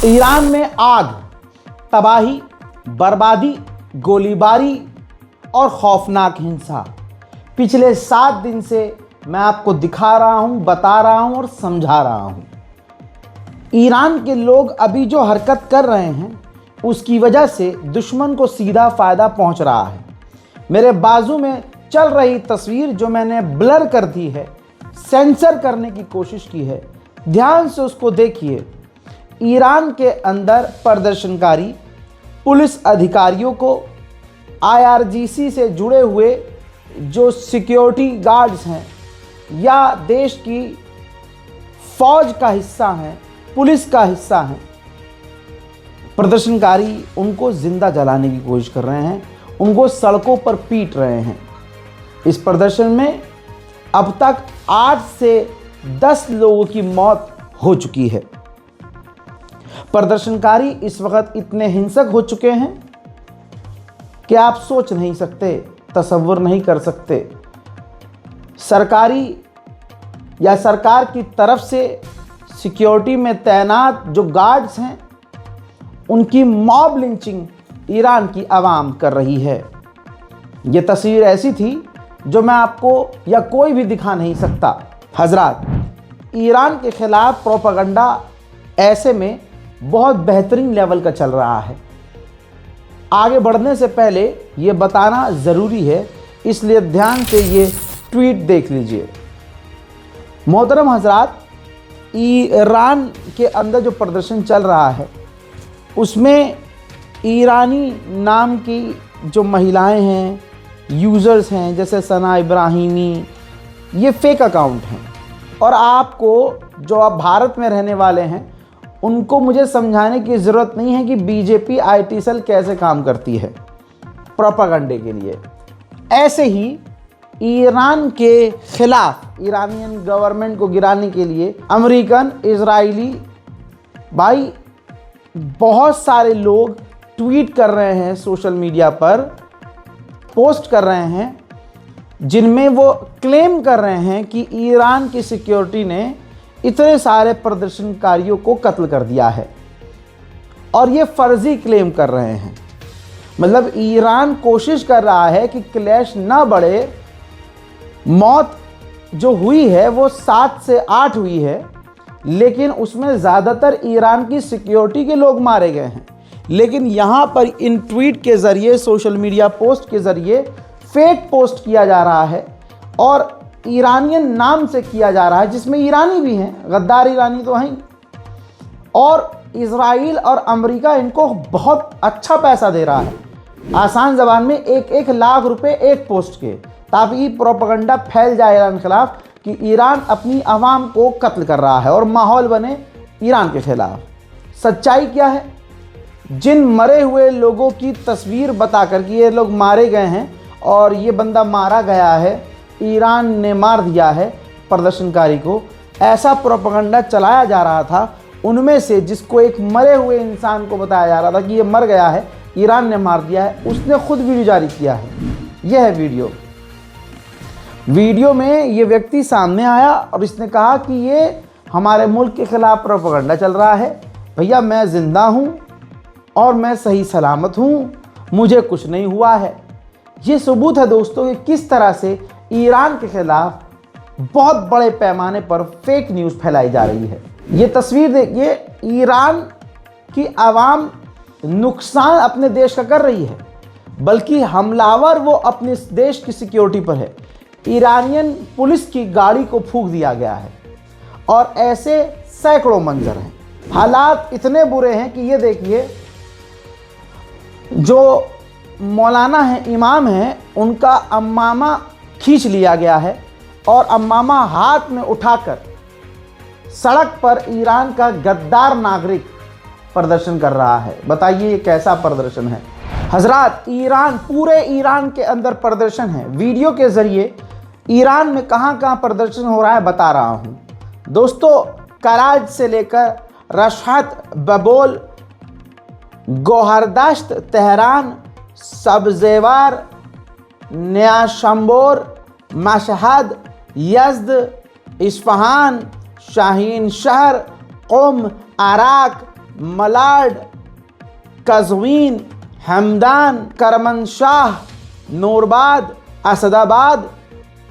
Iran में आग, तबाही, बर्बादी, गोलीबारी और खौफनाक हिंसा। पिछले 7 दिन से मैं आपको दिखा रहा हूं, बता रहा हूं और समझा रहा हूं। ईरान के लोग अभी जो हरकत कर रहे हैं उसकी वजह से दुश्मन को सीधा फायदा पहुंच रहा है। मेरे बाजू में चल रही तस्वीर जो मैंने ब्लर कर दी है, सेंसर करने की कोशिश की है, ध्यान से उसको देखिए। ईरान के अंदर प्रदर्शनकारी पुलिस अधिकारियों को, IRGC से जुड़े हुए जो सिक्योरिटी गार्ड्स हैं या देश की फौज का हिस्सा हैं, पुलिस का हिस्सा हैं, प्रदर्शनकारी उनको जिंदा जलाने की कोशिश कर रहे हैं, उनको सड़कों पर पीट रहे हैं। इस प्रदर्शन में अब तक 8 से 10 लोगों की मौत हो चुकी है। प्रदर्शनकारी इस वक्त इतने हिंसक हो चुके हैं कि आप सोच नहीं सकते, तसव्वुर नहीं कर सकते। सरकारी या सरकार की तरफ से सिक्योरिटी में तैनात जो गार्ड्स हैं उनकी मॉब लिंचिंग ईरान की आवाम कर रही है। ये तस्वीर ऐसी थी जो मैं आपको या कोई भी दिखा नहीं सकता। हजरात, ईरान के खिलाफ प्रोपेगेंडा ऐसे में बहुत बेहतरीन लेवल का चल रहा है। आगे बढ़ने से पहले ये बताना ज़रूरी है, इसलिए ध्यान से ये ट्वीट देख लीजिए। मोहतरम हजरात, ईरान के अंदर जो प्रदर्शन चल रहा है उसमें ईरानी नाम की जो महिलाएं हैं, यूज़र्स हैं, जैसे सना इब्राहिमी, ये फेक अकाउंट हैं। और आपको जो आप भारत में रहने वाले हैं उनको मुझे समझाने की ज़रूरत नहीं है कि बीजेपी IT सेल कैसे काम करती है प्रोपेगेंडे के लिए। ऐसे ही ईरान के खिलाफ, ईरानियन गवर्नमेंट को गिराने के लिए अमेरिकन, इजरायली भाई बहुत सारे लोग ट्वीट कर रहे हैं, सोशल मीडिया पर पोस्ट कर रहे हैं, जिनमें वो क्लेम कर रहे हैं कि ईरान की सिक्योरिटी ने इतने सारे प्रदर्शनकारियों को कत्ल कर दिया है। और ये फर्जी क्लेम कर रहे हैं। मतलब ईरान कोशिश कर रहा है कि क्लैश ना बढ़े। मौत जो हुई है वो 7 से 8 हुई है, लेकिन उसमें ज़्यादातर ईरान की सिक्योरिटी के लोग मारे गए हैं। लेकिन यहाँ पर इन ट्वीट के ज़रिए, सोशल मीडिया पोस्ट के ज़रिए फेक पोस्ट किया जा रहा है और ईरानियन नाम से किया जा रहा है, जिसमें ईरानी भी हैं, गद्दार ईरानी तो हैं। और इजराइल और अमेरिका इनको बहुत अच्छा पैसा दे रहा है, आसान ज़बान में 1-1 लाख रुपए एक पोस्ट के, ताकि प्रोपेगेंडा फैल जाए ईरान के खिलाफ कि ईरान अपनी आवाम को कत्ल कर रहा है और माहौल बने ईरान के खिलाफ। सच्चाई क्या है? जिन मरे हुए लोगों की तस्वीर बताकर कि ये लोग मारे गए हैं और ये बंदा मारा गया है, ईरान ने मार दिया है प्रदर्शनकारी को, ऐसा प्रोपेगेंडा चलाया जा रहा था। उनमें से जिसको एक मरे हुए इंसान को बताया जा रहा था कि ये मर गया है, ईरान ने मार दिया है, उसने खुद वीडियो जारी किया है। यह है वीडियो में ये व्यक्ति सामने आया और इसने कहा कि ये हमारे मुल्क के खिलाफ प्रोपेगेंडा चल रहा है। भैया, मैं ज़िंदा हूँ और मैं सही सलामत हूँ, मुझे कुछ नहीं हुआ है। ये सबूत है दोस्तों कि किस तरह से ईरान के खिलाफ बहुत बड़े पैमाने पर फेक न्यूज़ फैलाई जा रही है। ये तस्वीर देखिए, ईरान की आवाम नुकसान अपने देश का कर रही है, बल्कि हमलावर वो अपने देश की सिक्योरिटी पर है। ईरानियन पुलिस की गाड़ी को फूंक दिया गया है और ऐसे सैकड़ों मंजर हैं। हालात इतने बुरे हैं कि ये देखिए, जो मौलाना हैं, इमाम हैं, उनका अम्मामा खींच लिया गया है और अम्मामा हाथ में उठाकर सड़क पर ईरान का गद्दार नागरिक प्रदर्शन कर रहा है। बताइए ये कैसा प्रदर्शन है? हजरात, ईरान, पूरे ईरान के अंदर प्रदर्शन है। वीडियो के ज़रिए ईरान में कहाँ कहाँ प्रदर्शन हो रहा है बता रहा हूँ दोस्तों। कराज से लेकर रशहत, बबोल, गोहरदश्त, तेहरान, सब्जेवार, नया शंबोर, मशहद, यज़्द, इस्फहान, शाहीन शहर, क़ुम, अराक, मलाड, कज़वीन, हमदान, करमनशाह, नूरबाद, असदाबाद,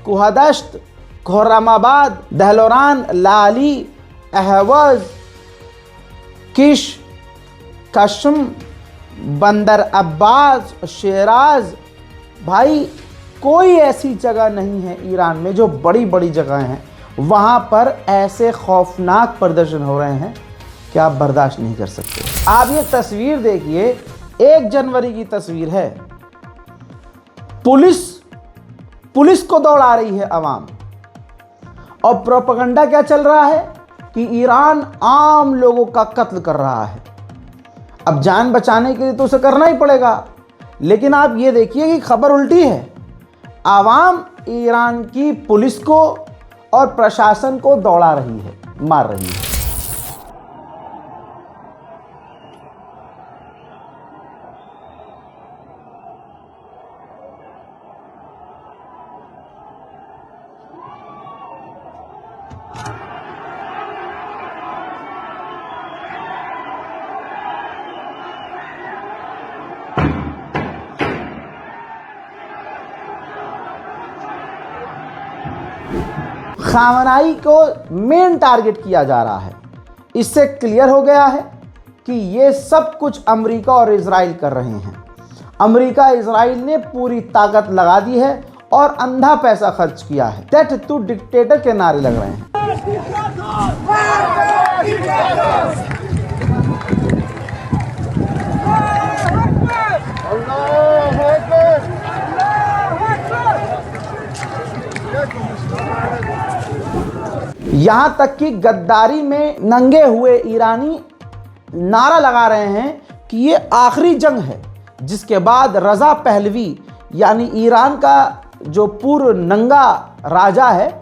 कुहदश्त, खुर्रमाबाद, दहलोरान, लाली, अहवज़, किश, कशम, बंदर अब्बास, शेराज। भाई कोई ऐसी जगह नहीं है ईरान में जो बड़ी बड़ी जगह हैं, वहाँ पर ऐसे खौफनाक प्रदर्शन हो रहे हैं कि आप बर्दाश्त नहीं कर सकते। आप ये तस्वीर देखिए, 1 जनवरी की तस्वीर है। पुलिस को दौड़ा रही है अवाम, और प्रोपेगेंडा क्या चल रहा है कि ईरान आम लोगों का कत्ल कर रहा है। अब जान बचाने के लिए तो उसे करना ही पड़ेगा, लेकिन आप ये देखिए कि खबर उल्टी है। आवाम ईरान की पुलिस को और प्रशासन को दौड़ा रही है, मार रही है। खामनाई को मेन टारगेट किया जा रहा है। इससे क्लियर हो गया है कि ये सब कुछ अमेरिका और इजराइल कर रहे हैं। अमेरिका इजराइल ने पूरी ताकत लगा दी है और अंधा पैसा खर्च किया है। डेथ टू डिक्टेटर के नारे लग रहे हैं। यहां तक कि गद्दारी में नंगे हुए ईरानी नारा लगा रहे हैं कि ये आखिरी जंग है, जिसके बाद रजा पहलवी यानी ईरान का जो पूर्व नंगा राजा है,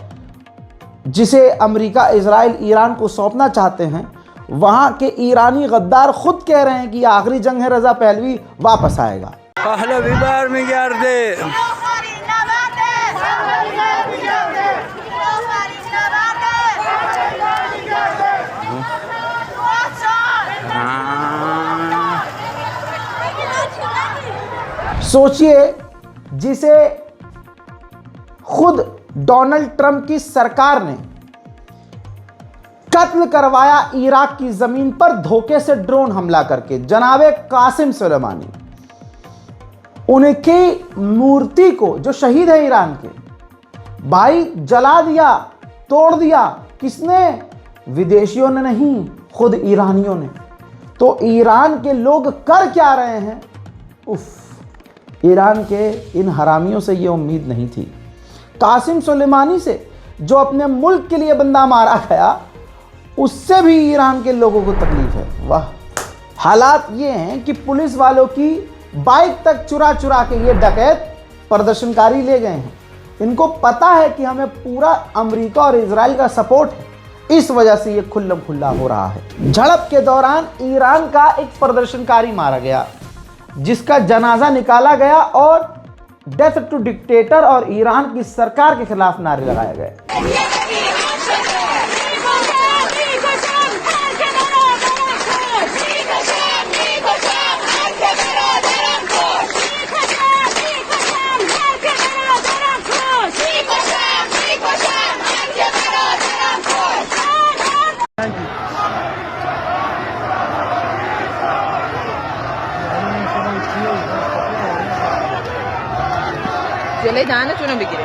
जिसे अमेरिका इजराइल ईरान को सौंपना चाहते हैं, वहां के ईरानी गद्दार खुद कह रहे हैं कि आखिरी जंग है, रजा पहलवी वापस आएगा। सोचिए, जिसे खुद डोनाल्ड ट्रंप की सरकार ने कत्ल करवाया इराक की जमीन पर धोखे से ड्रोन हमला करके, जनाबे कासिम सुलेमानी, उनकी मूर्ति को, जो शहीद है ईरान के, भाई जला दिया, तोड़ दिया। किसने? विदेशियों ने नहीं, खुद ईरानियों ने। तो ईरान के लोग कर क्या रहे हैं? उफ, ईरान के इन हरामियों से ये उम्मीद नहीं थी। कासिम सुलेमानी से, जो अपने मुल्क के लिए बंदा मारा गया, उससे भी ईरान के लोगों को तकलीफ है। वाह, हालात ये हैं कि पुलिस वालों की बाइक तक चुरा चुरा के ये डकैत प्रदर्शनकारी ले गए हैं। इनको पता है कि हमें पूरा अमेरिका और इजराइल का सपोर्ट है, इस वजह से ये खुल्लम खुल्ला हो रहा है। झड़प के दौरान ईरान का एक प्रदर्शनकारी मारा गया, जिसका जनाजा निकाला गया और डेथ टू डिक्टेटर और ईरान की सरकार के खिलाफ नारे लगाए गए। चले जाना चुना बिगड़े।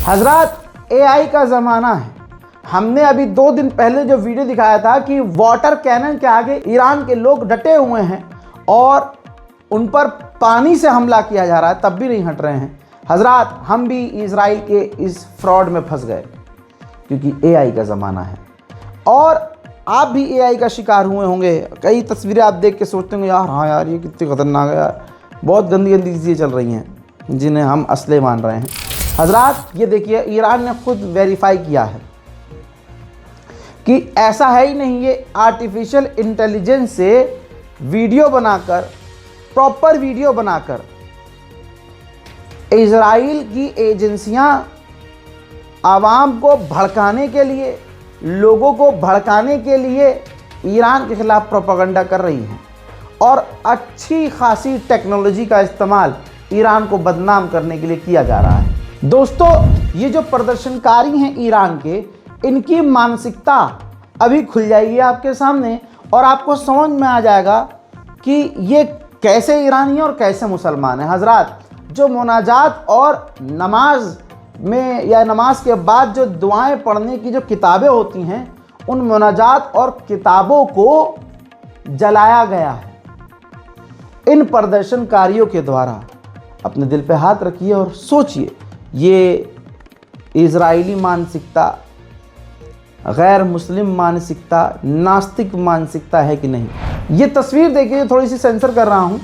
हजरात, AI का ज़माना है। हमने अभी 2 दिन पहले जो वीडियो दिखाया था कि वाटर कैनन के आगे ईरान के लोग डटे हुए हैं और उन पर पानी से हमला किया जा रहा है, तब भी नहीं हट रहे हैं। हजरात, हम भी इजराइल के इस फ्रॉड में फंस गए, क्योंकि AI का ज़माना है और आप भी AI का शिकार हुए होंगे। कई तस्वीरें आप देख के सोचते होंगे, यार हाँ यार, ये कितनी ख़तरनाक है यार, बहुत गंदी गंदी चीज़ें चल रही हैं, जिन्हें हम असले मान रहे हैं। हजरात, ये देखिए, ईरान ने खुद वेरीफाई किया है कि ऐसा है ही नहीं, ये आर्टिफिशियल इंटेलिजेंस से वीडियो बनाकर, प्रॉपर वीडियो बनाकर इजराइल की एजेंसियां आवाम को भड़काने के लिए, लोगों को भड़काने के लिए ईरान के खिलाफ प्रोपेगेंडा कर रही हैं और अच्छी खासी टेक्नोलॉजी का इस्तेमाल ईरान को बदनाम करने के लिए किया जा रहा है। दोस्तों, ये जो प्रदर्शनकारी हैं ईरान के, इनकी मानसिकता अभी खुल जाएगी आपके सामने और आपको समझ में आ जाएगा कि ये कैसे ईरानी हैं और कैसे मुसलमान हैं। हजरात, जो मुनाजात और नमाज में या नमाज के बाद जो दुआएं पढ़ने की जो किताबें होती हैं, उन मुनाजात और किताबों को जलाया गया है इन प्रदर्शनकारियों के द्वारा। अपने दिल पे हाथ रखिए और सोचिए, ये इजरायली मानसिकता, गैर मुस्लिम मानसिकता, नास्तिक मानसिकता है कि नहीं। ये तस्वीर देखिए, थोड़ी सी सेंसर कर रहा हूँ।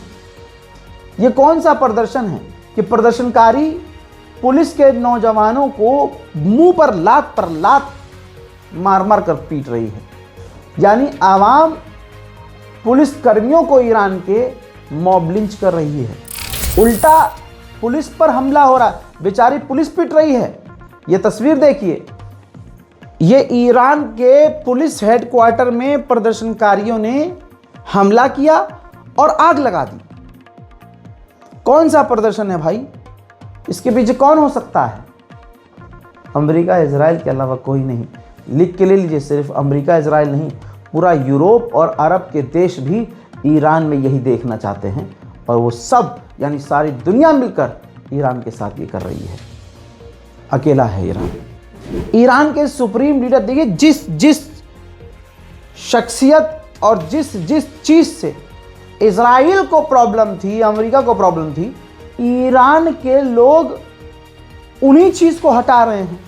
ये कौन सा प्रदर्शन है कि प्रदर्शनकारी पुलिस के नौजवानों को मुंह पर लात मार मार कर पीट रही है। यानी आवाम पुलिस कर्मियों को ईरान के मॉब लिंच कर रही है। उल्टा पुलिस पर हमला हो रहा है, बेचारी पुलिस पीट रही है। ये तस्वीर देखिए, ये ईरान के पुलिस हेडक्वार्टर में प्रदर्शनकारियों ने हमला किया और आग लगा दी। कौन सा प्रदर्शन है भाई? इसके पीछे कौन हो सकता है? अमेरिका इजराइल के अलावा कोई नहीं। लिख के ले लीजिए, सिर्फ अमेरिका इजराइल नहीं, पूरा यूरोप और अरब के देश भी ईरान में यही देखना चाहते हैं और वो सब, यानी सारी दुनिया मिलकर ईरान के साथ ये कर रही है। अकेला है ईरान। ईरान के सुप्रीम लीडर देखिए, जिस शख्सियत और जिस चीज़ से इजराइल को प्रॉब्लम थी, अमेरिका को प्रॉब्लम थी, ईरान के लोग उन्हीं चीज़ को हटा रहे हैं।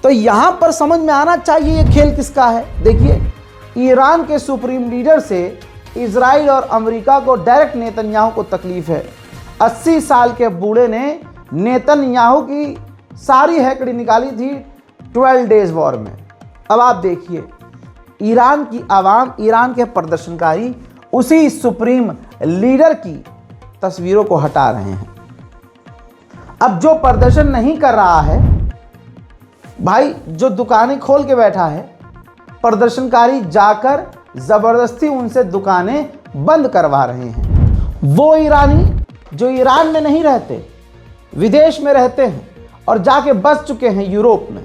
तो यहाँ पर समझ में आना चाहिए ये खेल किसका है। देखिए, ईरान के सुप्रीम लीडर से इजराइल और अमेरिका को डायरेक्ट नेतन्याहू को तकलीफ है। 80 साल के बूढ़े ने नेतन्याहू की सारी हैकड़ी निकाली थी 12 डेज वॉर में। अब आप देखिए, ईरान की आवाम, ईरान के प्रदर्शनकारी उसी सुप्रीम लीडर की तस्वीरों को हटा रहे हैं। अब जो प्रदर्शन नहीं कर रहा है भाई, जो दुकानें खोल के बैठा है, प्रदर्शनकारी जाकर जबरदस्ती उनसे दुकानें बंद करवा रहे हैं। वो ईरानी जो ईरान में नहीं रहते, विदेश में रहते हैं और जाके बस चुके हैं यूरोप में,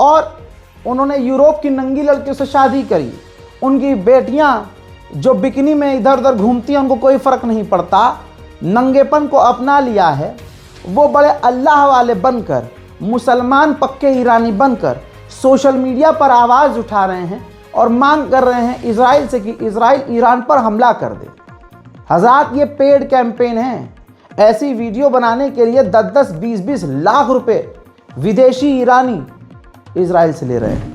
और उन्होंने यूरोप की नंगी लड़कियों से शादी करी। उनकी बेटियां जो बिकनी में इधर उधर घूमती हैं, उनको कोई फ़र्क नहीं पड़ता, नंगेपन को अपना लिया है। वो बड़े अल्लाह वाले बनकर, मुसलमान पक्के ईरानी बनकर सोशल मीडिया पर आवाज़ उठा रहे हैं और मांग कर रहे हैं इजराइल से कि इजराइल ईरान पर हमला कर दे। हज़ार ये पेड कैंपेन है। ऐसी वीडियो बनाने के लिए 10-10, 20-20 लाख रुपए विदेशी ईरानी इजराइल से ले रहे हैं।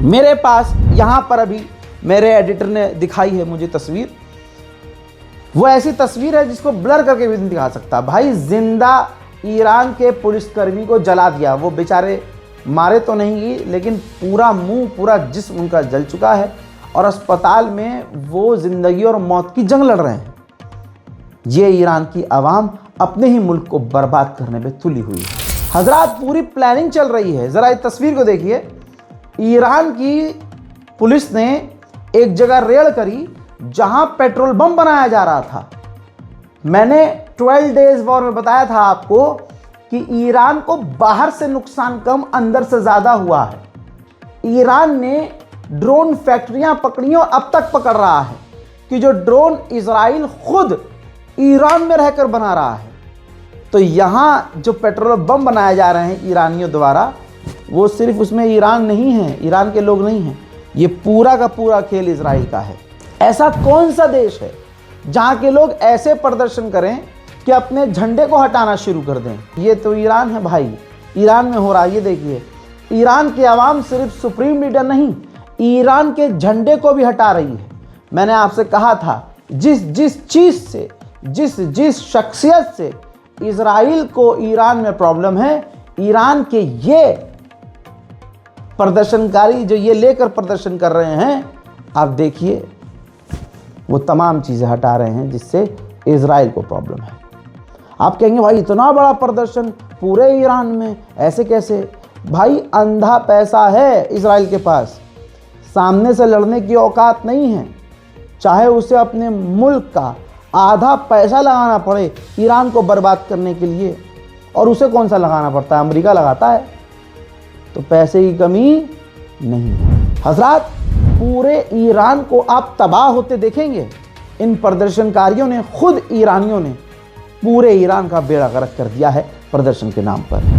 मेरे पास यहाँ पर अभी मेरे एडिटर ने दिखाई है मुझे तस्वीर। वो ऐसी तस्वीर है जिसको ब्लर करके भी नहीं दिखा सकता। भाई, जिंदा ईरान के पुलिसकर्मी को जला दिया। वो बेचारे मारे तो नहीं गए, लेकिन पूरा मुंह, पूरा जिस्म उनका जल चुका है और अस्पताल में वो ज़िंदगी और मौत की जंग लड़ रहे हैं। ये ईरान की आवाम अपने ही मुल्क को बर्बाद करने पे तुली हुई है। हजरात, पूरी प्लानिंग चल रही है। ज़रा इस तस्वीर को देखिए। ईरान की पुलिस ने एक जगह रेड करी जहां पेट्रोल बम बनाया जा रहा था। मैंने 12 डेज वॉर में बताया था आपको कि ईरान को बाहर से नुकसान कम, अंदर से ज़्यादा हुआ है। ईरान ने ड्रोन फैक्ट्रियां पकड़ी और अब तक पकड़ रहा है कि जो ड्रोन इजराइल खुद ईरान में रहकर बना रहा है। तो यहाँ जो पेट्रोल बम बनाए जा रहे हैं ईरानियों द्वारा, वो सिर्फ उसमें ईरान नहीं है, ईरान के लोग नहीं हैं। ये पूरा का पूरा खेल इजराइल का है। ऐसा कौन सा देश है जहां के लोग ऐसे प्रदर्शन करें कि अपने झंडे को हटाना शुरू कर दें? ये तो ईरान है भाई। ईरान में हो रहा है, ये देखिए। ईरान की आवाम सिर्फ सुप्रीम लीडर नहीं, ईरान के झंडे को भी हटा रही है। मैंने आपसे कहा था, जिस चीज से, जिस शख्सियत से इजराइल को ईरान में प्रॉब्लम है, ईरान के ये प्रदर्शनकारी जो ये लेकर प्रदर्शन कर रहे हैं, आप देखिए वो तमाम चीज़ें हटा रहे हैं जिससे इजराइल को प्रॉब्लम है। आप कहेंगे भाई इतना बड़ा प्रदर्शन पूरे ईरान में, ऐसे कैसे? भाई अंधा पैसा है इजराइल के पास, सामने से लड़ने की औकात नहीं है। चाहे उसे अपने मुल्क का आधा पैसा लगाना पड़े ईरान को बर्बाद करने के लिए, और उसे कौन सा लगाना पड़ता है? अमेरिका लगाता है। तो पैसे की कमी नहीं है। हजरात, पूरे ईरान को आप तबाह होते देखेंगे। इन प्रदर्शनकारियों ने, खुद ईरानियों ने पूरे ईरान का बेड़ा गर्क कर दिया है प्रदर्शन के नाम पर।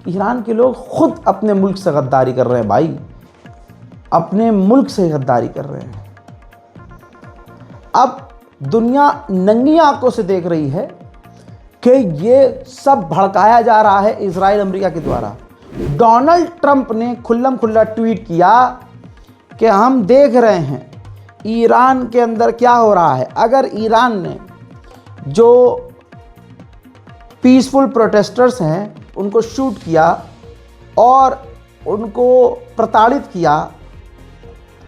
ईरान के लोग खुद अपने मुल्क से गद्दारी कर रहे हैं भाई, अपने मुल्क से गद्दारी कर रहे हैं। अब दुनिया नंगी आंखों से देख रही है कि ये सब भड़काया जा रहा है इजराइल अमेरिका के द्वारा। डोनाल्ड ट्रंप ने खुल्लम खुल्ला ट्वीट किया कि हम देख रहे हैं ईरान के अंदर क्या हो रहा है। अगर ईरान ने जो पीसफुल प्रोटेस्टर्स हैं उनको शूट किया और उनको प्रताड़ित किया,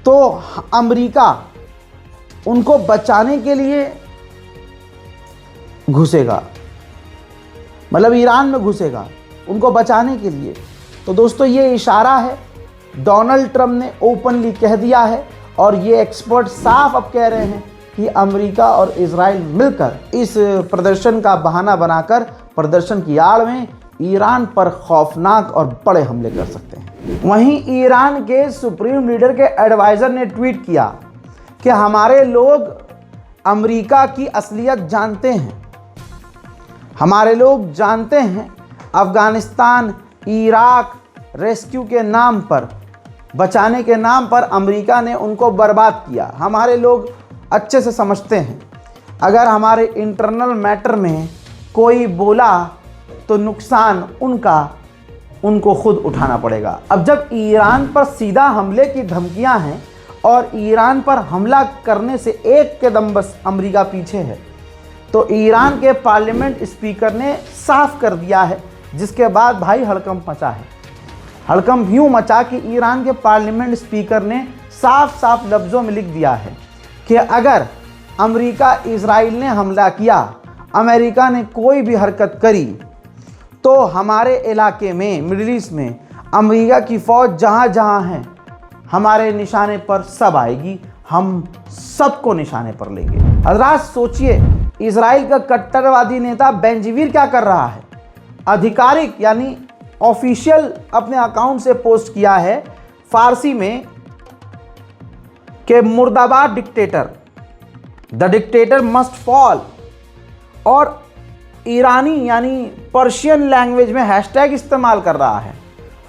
तो अमेरिका उनको बचाने के लिए घुसेगा, मतलब ईरान में घुसेगा उनको बचाने के लिए। तो दोस्तों, ये इशारा है, डोनाल्ड ट्रंप ने ओपनली कह दिया है, और ये एक्सपर्ट साफ अब कह रहे हैं कि अमेरिका और इजराइल मिलकर इस प्रदर्शन का बहाना बनाकर प्रदर्शन की आड़ में ईरान पर खौफनाक और बड़े हमले कर सकते हैं। वहीं ईरान के सुप्रीम लीडर के एडवाइज़र ने ट्वीट किया कि हमारे लोग अमेरिका की असलियत जानते हैं, हमारे लोग जानते हैं अफ़गानिस्तान, इराक रेस्क्यू के नाम पर, बचाने के नाम पर अमेरिका ने उनको बर्बाद किया। हमारे लोग अच्छे से समझते हैं, अगर हमारे इंटरनल मैटर में कोई बोला तो नुकसान उनको खुद उठाना पड़ेगा। अब जब ईरान पर सीधा हमले की धमकियां हैं और ईरान पर हमला करने से एक कदम बस अमेरिका पीछे है, तो ईरान के पार्लियामेंट स्पीकर ने साफ कर दिया है, जिसके बाद भाई हड़कंप मचा है। हड़कंप यूँ मचा कि ईरान के पार्लियामेंट स्पीकर ने साफ साफ लफ्ज़ों में लिख दिया है कि अगर अमेरिका इजराइल ने हमला किया, अमेरिका ने कोई भी हरकत करी, तो हमारे इलाके में, मिडिल ईस्ट में अमेरिका की फ़ौज जहाँ जहाँ है हमारे निशाने पर सब आएगी, हम सबको निशाने पर लेंगे। हज़रात सोचिए इजराइल का कट्टरवादी नेता बेंजीवीर क्या कर रहा है? आधिकारिक यानी ऑफिशियल अपने अकाउंट से पोस्ट किया है फारसी में कि मुर्दाबाद dictator, the dictator must fall, और ईरानी यानी पर्शियन लैंग्वेज में हैशटैग इस्तेमाल कर रहा है,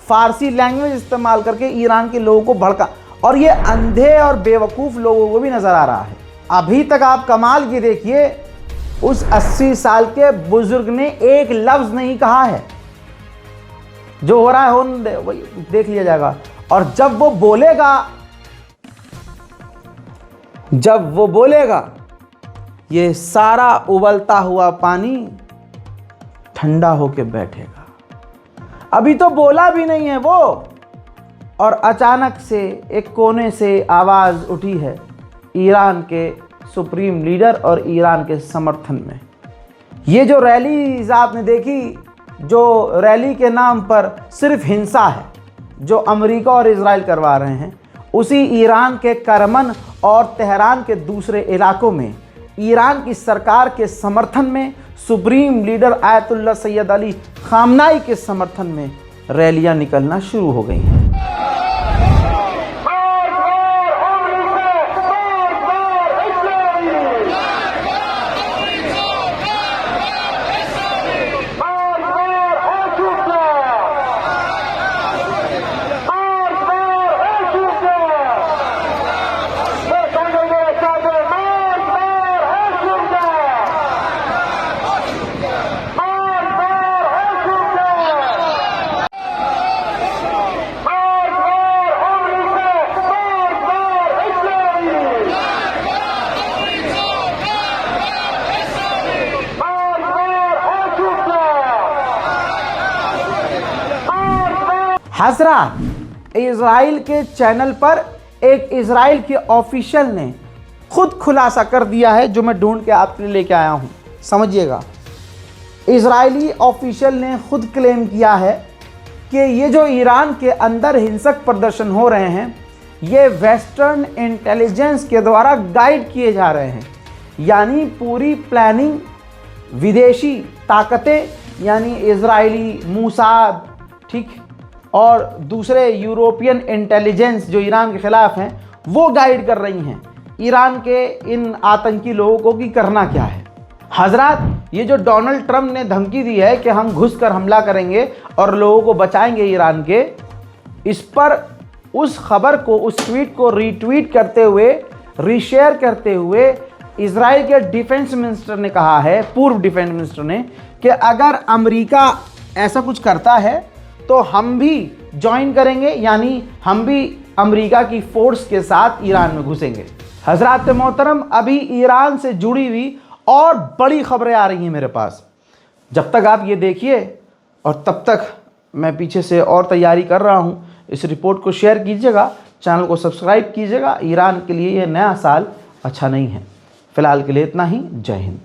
फारसी लैंग्वेज इस्तेमाल करके ईरान के लोगों को भड़का, और ये अंधे और बेवकूफ़ लोगों को भी नज़र आ रहा है। अभी तक आप कमाल ये देखिए, उस 80 साल के बुजुर्ग ने एक लफ्ज़ नहीं कहा है। जो हो रहा है वही देख लिया जाएगा, और जब वो बोलेगा ये सारा उबलता हुआ पानी ठंडा होके बैठेगा। अभी तो बोला भी नहीं है वो, और अचानक से एक कोने से आवाज़ उठी है ईरान के सुप्रीम लीडर और ईरान के समर्थन में। ये जो रैलीज आपने देखी, जो रैली के नाम पर सिर्फ हिंसा है, जो अमेरिका और इजराइल करवा रहे हैं, उसी ईरान के करमन और तेहरान के दूसरे इलाकों में ईरान की सरकार के समर्थन में, supreme leader Ayatollah Syed Ali खामनाई के समर्थन में रैलियां निकलना शुरू हो गई हैं। हज़रात, इजराइल के चैनल पर एक इजराइल के ऑफिशियल ने खुद खुलासा कर दिया है, जो मैं ढूंढ के आपके लिए लेके आया हूं। समझिएगा, इजरायली ऑफिशियल ने खुद क्लेम किया है कि ये जो ईरान के अंदर हिंसक प्रदर्शन हो रहे हैं, ये वेस्टर्न इंटेलिजेंस के द्वारा गाइड किए जा रहे हैं। यानी पूरी प्लानिंग विदेशी ताकतें यानी इजरायली, मूसाद, ठीक, और दूसरे यूरोपियन इंटेलिजेंस जो ईरान के ख़िलाफ़ हैं, वो गाइड कर रही हैं ईरान के इन आतंकी लोगों को कि करना क्या है। हजरात, ये जो डोनाल्ड ट्रंप ने धमकी दी है कि हम घुसकर हमला करेंगे और लोगों को बचाएंगे ईरान के, इस पर उस खबर को, उस ट्वीट को रीट्वीट करते हुए, रीशेयर करते हुए इजराइल के डिफेंस मिनिस्टर ने कहा है, पूर्व डिफेंस मिनिस्टर ने, कि अगर अमेरिका ऐसा कुछ करता है तो हम भी ज्वाइन करेंगे, यानी हम भी अमेरिका की फोर्स के साथ ईरान में घुसेंगे। हजरात मोहतरम, अभी ईरान से जुड़ी हुई और बड़ी खबरें आ रही हैं मेरे पास। जब तक आप ये देखिए और तब तक मैं पीछे से और तैयारी कर रहा हूँ। इस रिपोर्ट को शेयर कीजिएगा, चैनल को सब्सक्राइब कीजिएगा। ईरान के लिए ये नया साल अच्छा नहीं है। फ़िलहाल के लिए इतना ही। जय हिंद।